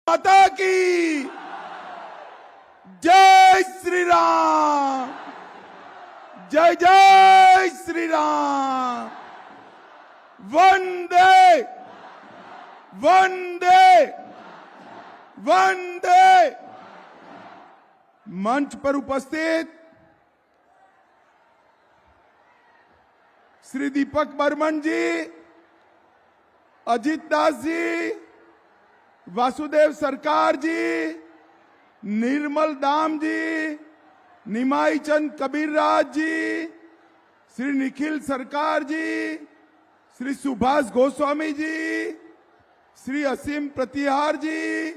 माता की जय श्री राम, जय जय श्री राम। वंदे वंदे वंदे। मंच पर उपस्थित श्री दीपक बर्मन जी, अजीत दास जी, वासुदेव सरकार जी, निर्मल दाम जी, निमाई चंद कबीर राज जी, श्री निखिल सरकार जी, श्री सुभाष गोस्वामी जी, श्री असीम प्रतिहार जी,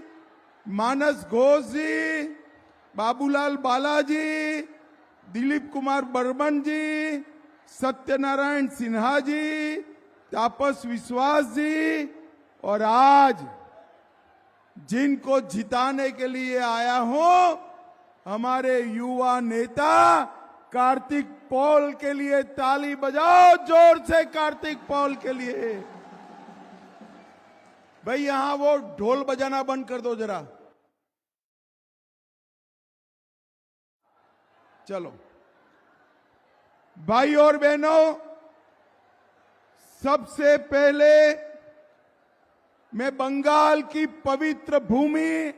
मानस घोष जी, बाबूलाल बालाजी, दिलीप कुमार बर्मन जी, सत्यनारायण सिन्हा जी, तापस विश्वास जी, और आज जिनको जिताने के लिए आया हूं, हमारे युवा नेता कार्तिक पॉल के लिए ताली बजाओ जोर से। कार्तिक पॉल के लिए भाई यहां वो ढोल बजाना बंद कर दो जरा। चलो भाई और बहनों, सबसे पहले मैं बंगाल की पवित्र भूमि,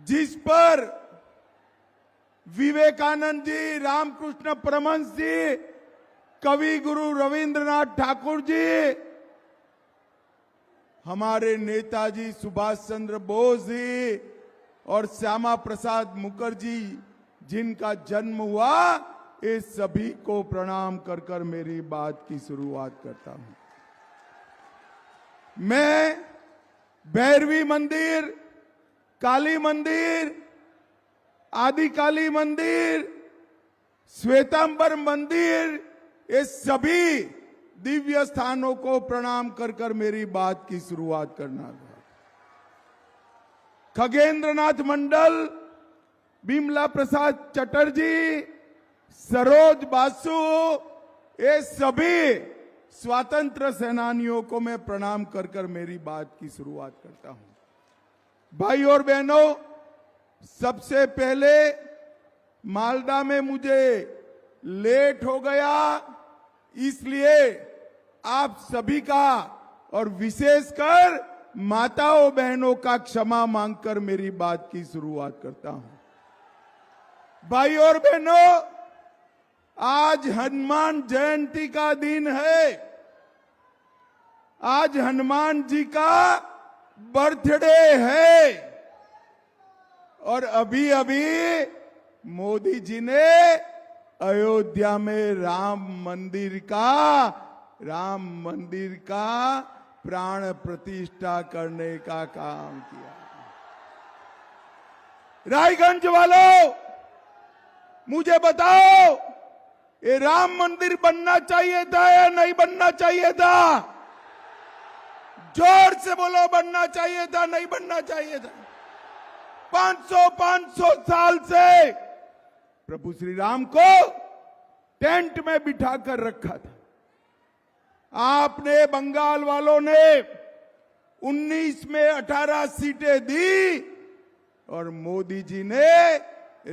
जिस पर विवेकानंद जी, रामकृष्ण परमहंस जी, कवि गुरु रविंद्रनाथ ठाकुर जी, हमारे नेताजी सुभाष चंद्र बोस जी और श्यामा प्रसाद मुखर्जी जिनका जन्म हुआ, इस सभी को प्रणाम कर कर मेरी बात की शुरुआत करता हूं। मैं भैरवी मंदिर, काली मंदिर, आदि काली मंदिर, श्वेतांबर मंदिर, ये सभी दिव्य स्थानों को प्रणाम कर कर मेरी बात की शुरुआत करना था। खगेंद्रनाथ मंडल, बिमला प्रसाद चटर्जी, सरोज बासु, ये सभी स्वातंत्र सेनानियों को मैं प्रणाम कर कर मेरी बात की शुरुआत करता हूं। भाई और बहनों, सबसे पहले मालदा में मुझे लेट हो गया, इसलिए आप सभी का और विशेषकर माताओं बहनों का क्षमा मांगकर मेरी बात की शुरुआत करता हूं। भाई और बहनों, आज हनुमान जयंती का दिन है। आज हनुमान जी का बर्थडे है और अभी अभी मोदी जी ने अयोध्या में राम मंदिर का प्राण प्रतिष्ठा करने का काम किया। रायगंज वालों, मुझे बताओ, ये राम मंदिर बनना चाहिए था या नहीं बनना चाहिए था? जोर से बोलो, बनना चाहिए था नहीं बनना चाहिए था? 500 साल से प्रभु श्री राम को टेंट में बिठाकर रखा था। आपने, बंगाल वालों ने 19 में 18 सीटें दी और मोदी जी ने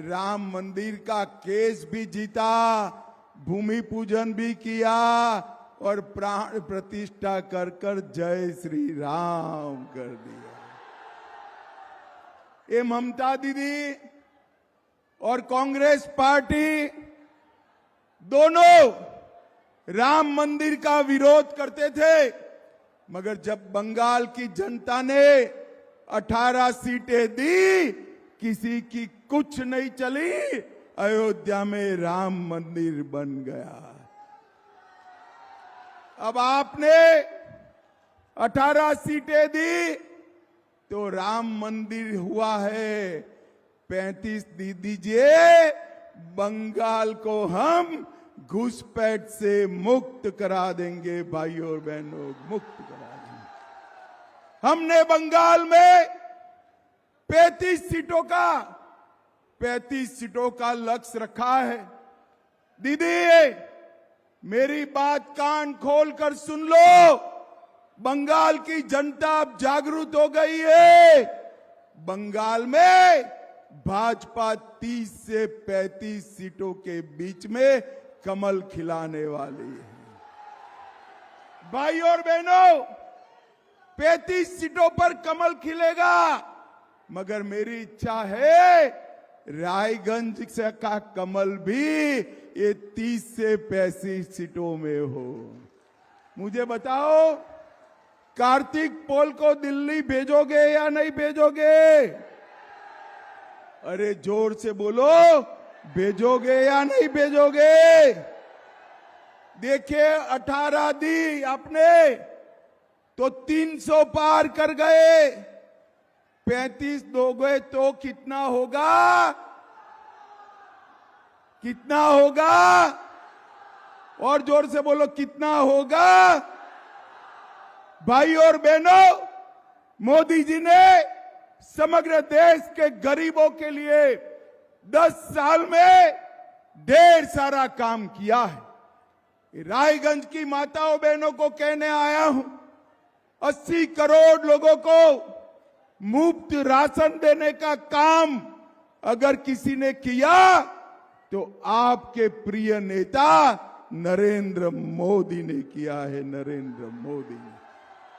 राम मंदिर का केस भी जीता, भूमि पूजन भी किया और प्राण प्रतिष्ठा कर कर जय श्री राम कर दिया। ये ममता दीदी और कांग्रेस पार्टी दोनों राम मंदिर का विरोध करते थे, मगर जब बंगाल की जनता ने 18 सीटें दी, किसी की कुछ नहीं चली, अयोध्या में राम मंदिर बन गया। अब आपने 18 सीटें दी तो राम मंदिर हुआ है 35 दे दीजिए, बंगाल को हम घुसपैठ से मुक्त करा देंगे। भाइयों और बहनों, मुक्त करा देंगे। हमने बंगाल में 35 सीटों का लक्ष्य रखा है। दीदी, मेरी बात कान खोलकर सुन लो। बंगाल की जनता अब जागरूक हो गई है। बंगाल में भाजपा 30 से 35 सीटों के बीच में कमल खिलाने वाली है। भाई और बहनों, 35 सीटों पर कमल खिलेगा, मगर मेरी इच्छा है रायगंज से का कमल भी ये 30 से 35 सीटों में हो। मुझे बताओ, कार्तिक पोल को दिल्ली भेजोगे या नहीं भेजोगे? अरे जोर से बोलो, भेजोगे या नहीं भेजोगे? देखिए 18 दी आपने तो 300 पार कर गए, 35 दोगे तो कितना होगा? कितना होगा? और जोर से बोलो, कितना होगा? भाई और बहनों, मोदी जी ने समग्र देश के गरीबों के लिए 10 साल में ढेर सारा काम किया है। रायगंज की माताओं बहनों को कहने आया हूं, 80 करोड़ लोगों को मुफ्त राशन देने का काम अगर किसी ने किया तो आपके प्रिय नेता नरेंद्र मोदी ने किया है। नरेंद्र मोदी ने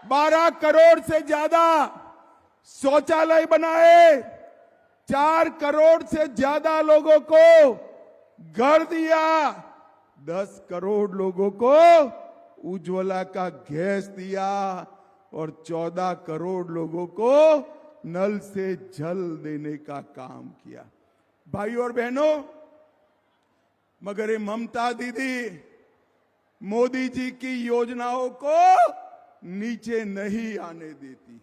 12 करोड़ से ज्यादा शौचालय बनाए, 4 करोड़ से ज्यादा लोगों को घर दिया, 10 करोड़ लोगों को उज्ज्वला का गैस दिया और 14 करोड़ लोगों को नल से जल देने का काम किया। भाई और बहनों, मगर ये ममता दीदी मोदी जी की योजनाओं को नीचे नहीं आने देती,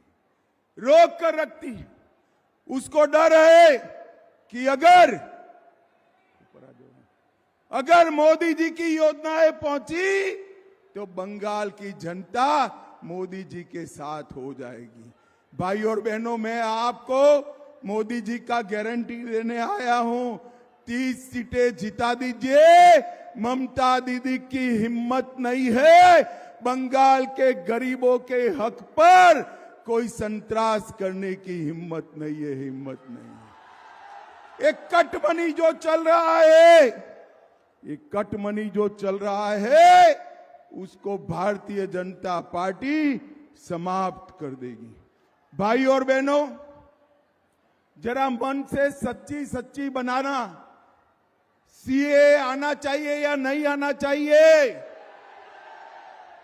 रोक कर रखती। उसको डर है कि अगर मोदी जी की योजनाएं पहुंची तो बंगाल की जनता मोदी जी के साथ हो जाएगी। भाई और बहनों, मैं आपको मोदी जी का गारंटी देने आया हूं, 30 सीटें जिता दीजिए। ममता दीदी की हिम्मत नहीं है बंगाल के गरीबों के हक पर कोई संतरास करने की हिम्मत नहीं है, हिम्मत नहीं है। एक कटमनी जो चल रहा है, एक कटमनी जो चल रहा है, उसको भारतीय जनता पार्टी समाप्त कर देगी। भाई और बहनों, जरा मन से सच्ची सच्ची बनाना, सीए आना चाहिए या नहीं आना चाहिए?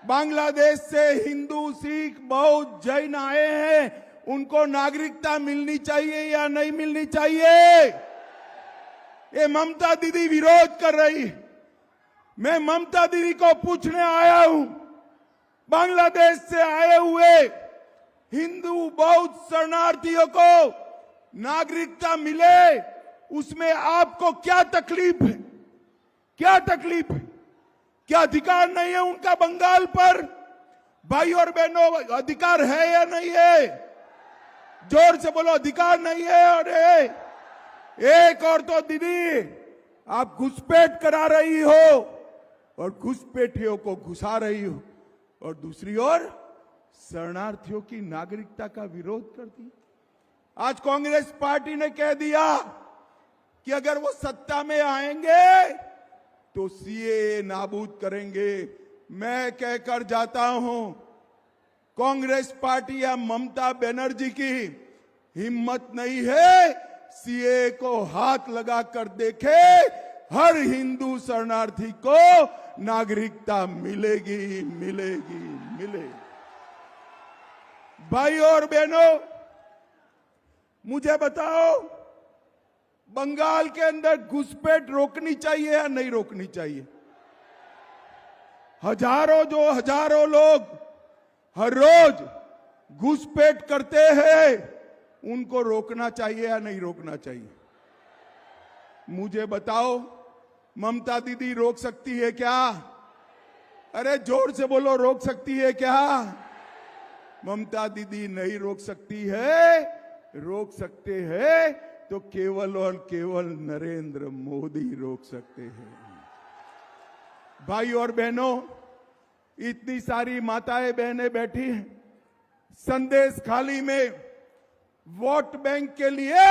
बांग्लादेश से हिंदू, सिख, बौद्ध, जैन आए हैं, उनको नागरिकता मिलनी चाहिए या नहीं मिलनी चाहिए? ये ममता दीदी विरोध कर रही। मैं ममता दीदी को पूछने आया हूं, बांग्लादेश से आए हुए हिंदू, बौद्ध शरणार्थियों को नागरिकता मिले, उसमें आपको क्या तकलीफ है? क्या तकलीफ है? क्या अधिकार नहीं है उनका बंगाल पर? भाई और बहनों, अधिकार है या नहीं है? जोर से बोलो, अधिकार नहीं है। अरे एक और तो दीदी आप घुसपैठ करा रही हो और घुसपैठियों को घुसा रही हो, और दूसरी ओर शरणार्थियों की नागरिकता का विरोध करती। आज कांग्रेस पार्टी ने कह दिया कि अगर वो सत्ता में आएंगे तो सीए नाबूद करेंगे। मैं कहकर जाता हूं, कांग्रेस पार्टी या ममता बनर्जी की हिम्मत नहीं है सीए को हाथ लगाकर देखे, हर हिंदू शरणार्थी को नागरिकता मिलेगी, मिलेगी, मिलेगी। भाई और बहनों, मुझे बताओ, बंगाल के अंदर घुसपैठ रोकनी चाहिए या नहीं रोकनी चाहिए? हजारों लोग हर रोज घुसपैठ करते हैं, उनको रोकना चाहिए या नहीं रोकना चाहिए? मुझे बताओ, ममता दीदी रोक सकती है क्या? अरे जोर से बोलो, रोक सकती है क्या? ममता दीदी नहीं रोक सकती है। रोक सकते हैं तो केवल और केवल नरेंद्र मोदी रोक सकते हैं। भाई और बहनों, इतनी सारी माताएं बहनें बैठी हैं, संदेश खाली में वोट बैंक के लिए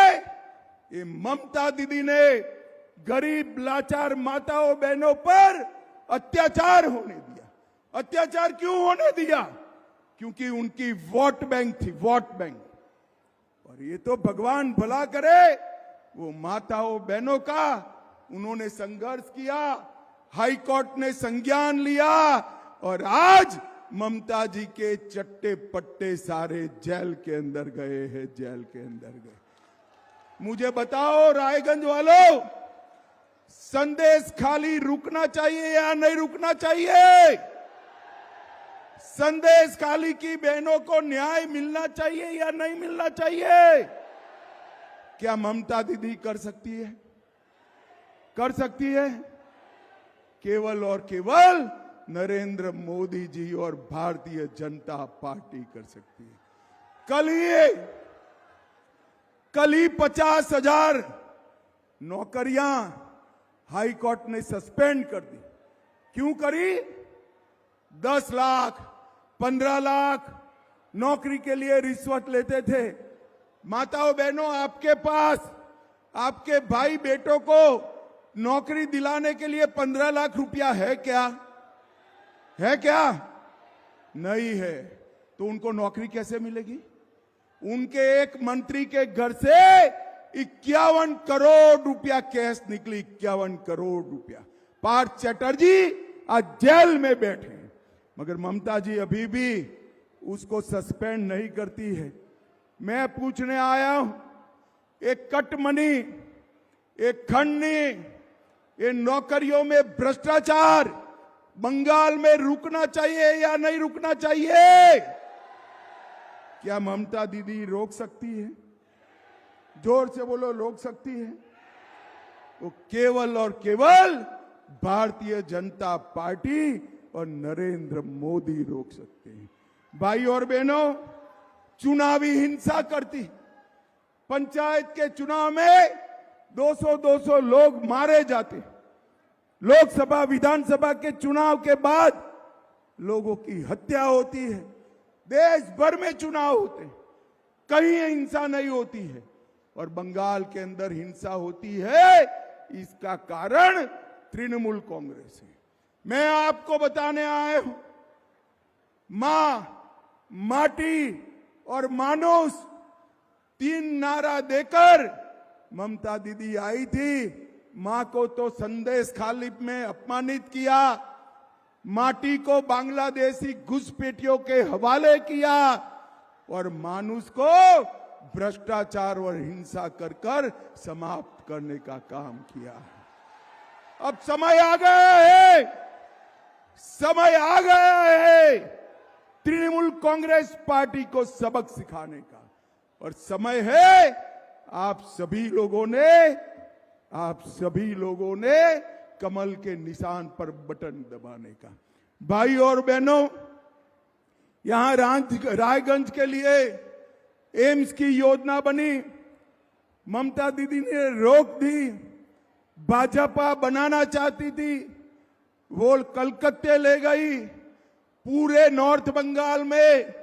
ये ममता दीदी ने गरीब लाचार माताओं बहनों पर अत्याचार होने दिया। अत्याचार क्यों होने दिया? क्योंकि उनकी वोट बैंक थी, वोट बैंक। और ये तो भगवान भला करे, वो माताओं बहनों का उन्होंने संघर्ष किया, हाई कोर्ट ने संज्ञान लिया और आज ममता जी के चट्टे पट्टे सारे जेल के अंदर गए हैं, जेल के अंदर गए। मुझे बताओ रायगंज वालों, संदेश खाली रुकना चाहिए या नहीं रुकना चाहिए? संदेश खाली की बहनों को न्याय मिलना चाहिए या नहीं मिलना चाहिए? क्या ममता दीदी कर सकती है? कर सकती है? केवल और केवल नरेंद्र मोदी जी और भारतीय जनता पार्टी कर सकती है। कल ही 50,000 नौकरियां हाई कोर्ट ने सस्पेंड कर दी। क्यों करी? 10 लाख 15 लाख नौकरी के लिए रिश्वत लेते थे। माताओं बहनों, आपके पास आपके भाई बेटों को नौकरी दिलाने के लिए 15 लाख रुपया है क्या? है क्या? नहीं है। तो उनको नौकरी कैसे मिलेगी? उनके एक मंत्री के घर से 51 करोड़ रुपया कैश निकली, 51 करोड़ रुपया। पार्थ चैटर्जी आज जेल में बैठे हैं, मगर ममता जी अभी भी उसको सस्पेंड नहीं करती है। मैं पूछने आया हूं, एक कटमनी, एक खंडनी, ये नौकरियों में भ्रष्टाचार बंगाल में रुकना चाहिए या नहीं रुकना चाहिए? क्या ममता दीदी रोक सकती है? जोर से बोलो, रोक सकती है? वो केवल और केवल भारतीय जनता पार्टी और नरेंद्र मोदी रोक सकते हैं। भाई और बहनों, चुनावी हिंसा करती, पंचायत के चुनाव में 200-200 लोग मारे जाते, लोकसभा विधानसभा के चुनाव के बाद लोगों की हत्या होती है, देश भर में चुनाव होते हैं, कहीं हिंसा नहीं होती है और बंगाल के अंदर हिंसा होती है। इसका कारण तृणमूल कांग्रेस है। मैं आपको बताने आया हूं, मां, माटी और मानुष 3 नारा देकर ममता दीदी आई थी। मां को तो संदेश खाली में अपमानित किया, माटी को बांग्लादेशी घुसपैठियों के हवाले किया और मानुष को भ्रष्टाचार और हिंसा कर समाप्त करने का काम किया। अब समय आ गया है, समय आ गया है तृणमूल कांग्रेस पार्टी को सबक सिखाने का, और समय है आप सभी लोगों ने कमल के निशान पर बटन दबाने का। भाई और बहनों, यहां रायगंज के लिए एम्स की योजना बनी, ममता दीदी ने रोक दी। भाजपा बनाना चाहती थी, वो कलकत्ते ले गई। पूरे नॉर्थ बंगाल में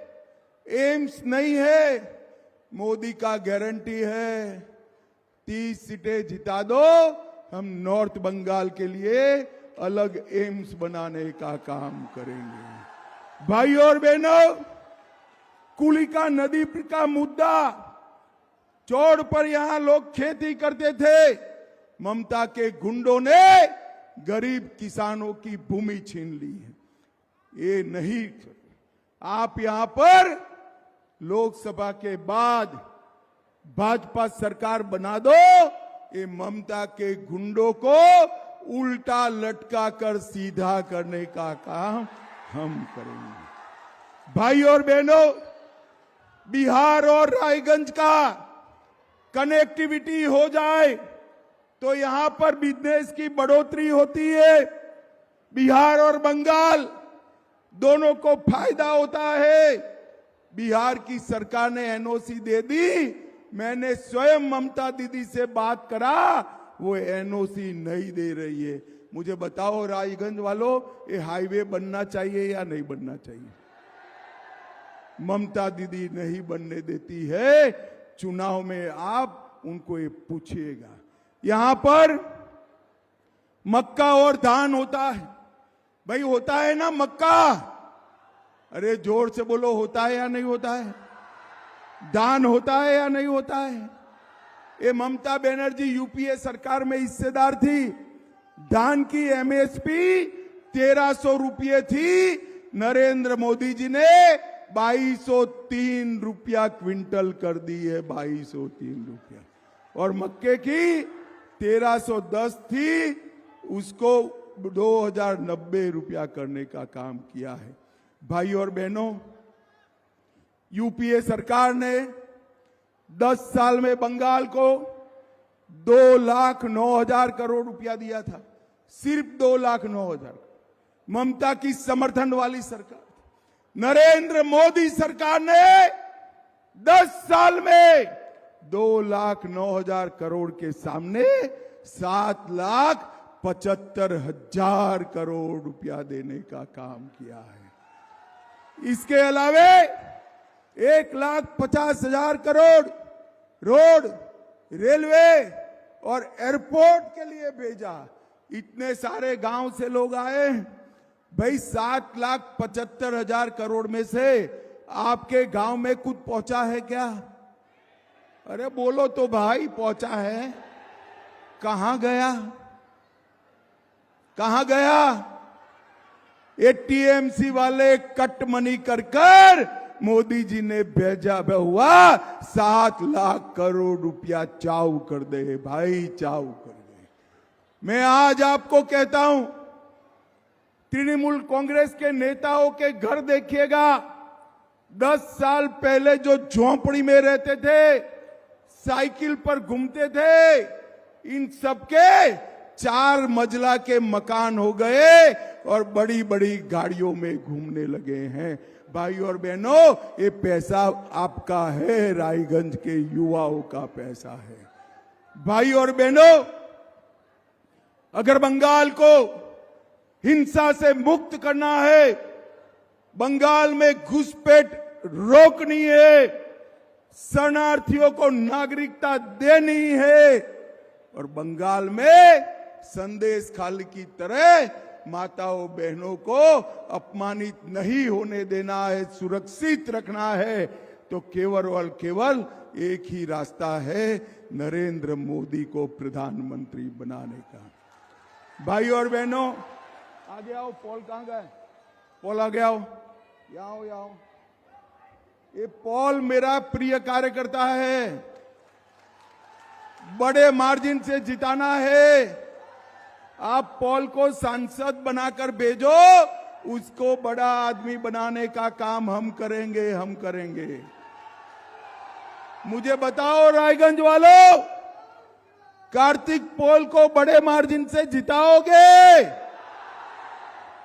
एम्स नहीं है। मोदी का गारंटी है 30 सीटें जिता दो, हम नॉर्थ बंगाल के लिए अलग एम्स बनाने का काम करेंगे। भाई और बहनों, कुलिका नदी का मुद्दा छोड़ पर यहां लोग खेती करते थे, ममता के गुंडों ने गरीब किसानों की भूमि छीन ली है। ये नहीं, आप यहां पर लोकसभा के बाद भाजपा सरकार बना दो, ये ममता के गुंडों को उल्टा लटका कर सीधा करने का काम हम करेंगे। भाई और बहनों, बिहार और रायगंज का कनेक्टिविटी हो जाए तो यहां पर बिजनेस की बढ़ोतरी होती है। बिहार और बंगाल दोनों को फायदा होता है। बिहार की सरकार ने एनओसी दे दी, मैंने स्वयं ममता दीदी से बात करा, वो एनओसी नहीं दे रही है। मुझे बताओ रायगंज वालों, ये हाईवे बनना चाहिए या नहीं बनना चाहिए? ममता दीदी नहीं बनने देती है। चुनाव में आप उनको ये पूछिएगा। यहां पर मक्का और धान होता है, भाई होता है ना मक्का? अरे जोर से बोलो, होता है या नहीं होता है? धान होता है या नहीं होता है? ये ममता बनर्जी यूपीए सरकार में हिस्सेदार थी। धान की एमएसपी 1300 रुपये थी, नरेंद्र मोदी जी ने 2203 रुपया क्विंटल कर दी है, 2203 रुपया। और मक्के की 1310 थी, उसको 2090 रुपया करने का काम किया है। भाई और बहनों, यूपीए सरकार ने 10 साल में बंगाल को 2,09,000 करोड़ रुपया दिया था, सिर्फ 2,09,000। ममता की समर्थन वाली सरकार, नरेंद्र मोदी सरकार ने 10 साल में 2,09,000 करोड़ के सामने 7,75,000 करोड़ रुपया देने का काम किया है। इसके अलावे 1,50,000 करोड़ रोड, रेलवे और एयरपोर्ट के लिए भेजा। इतने सारे गांव से लोग आए भाई, 7,75,000 करोड़ में से आपके गांव में कुछ पहुंचा है क्या? अरे बोलो तो भाई, पहुंचा है? कहां गया? कहां गया? ये टीएमसी वाले कट मनी कर कर मोदी जी ने भेजा हुआ 7 लाख करोड़ रुपया चाऊ कर दे भाई, चाऊ कर दे। मैं आज आपको कहता हूं, तृणमूल कांग्रेस के नेताओं के घर देखिएगा। 10 साल पहले जो झोंपड़ी में रहते थे, साइकिल पर घूमते थे, इन सबके 4 मंजिला के मकान हो गए और बड़ी बड़ी गाड़ियों में घूमने लगे हैं। भाई और बहनों, ये पैसा आपका है, रायगंज के युवाओं का पैसा है। भाई और बहनों, अगर बंगाल को हिंसा से मुक्त करना है, बंगाल में घुसपैठ रोकनी है, शरणार्थियों को नागरिकता देनी है और बंगाल में संदेश खाली की तरह माताओं बहनों को अपमानित नहीं होने देना है, सुरक्षित रखना है, तो केवल और केवल एक ही रास्ता है, नरेंद्र मोदी को प्रधानमंत्री बनाने का। भाई और बहनों, आगे आओ। पॉल कहां गए? पॉल आगे आओ, यहाँ आओ। ये पॉल मेरा प्रिय कार्यकर्ता है, बड़े मार्जिन से जिताना है। आप पॉल को सांसद बनाकर भेजो, उसको बड़ा आदमी बनाने का काम हम करेंगे। मुझे बताओ रायगंज वालों, कार्तिक पॉल को बड़े मार्जिन से जिताओगे?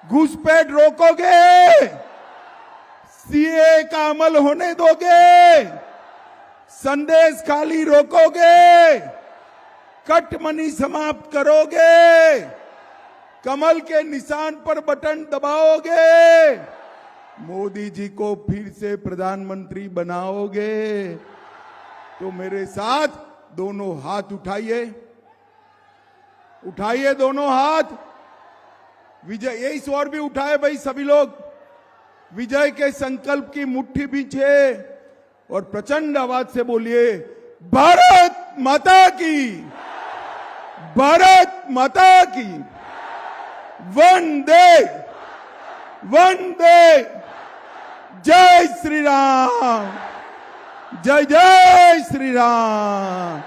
घुसपैठ रोकोगे? सीए का अमल होने दोगे? संदेश खाली रोकोगे? कट मनी समाप्त करोगे? कमल के निशान पर बटन दबाओगे? मोदी जी को फिर से प्रधानमंत्री बनाओगे? तो मेरे साथ दोनों हाथ उठाइए दोनों हाथ। विजय, यही स्वर भी उठाए भाई सभी लोग। विजय के संकल्प की मुट्ठी बींचे और प्रचंड आवाज से बोलिए, भारत माता की, भारत माता की, वंदे वंदे, जय श्री राम, जय जय श्री राम।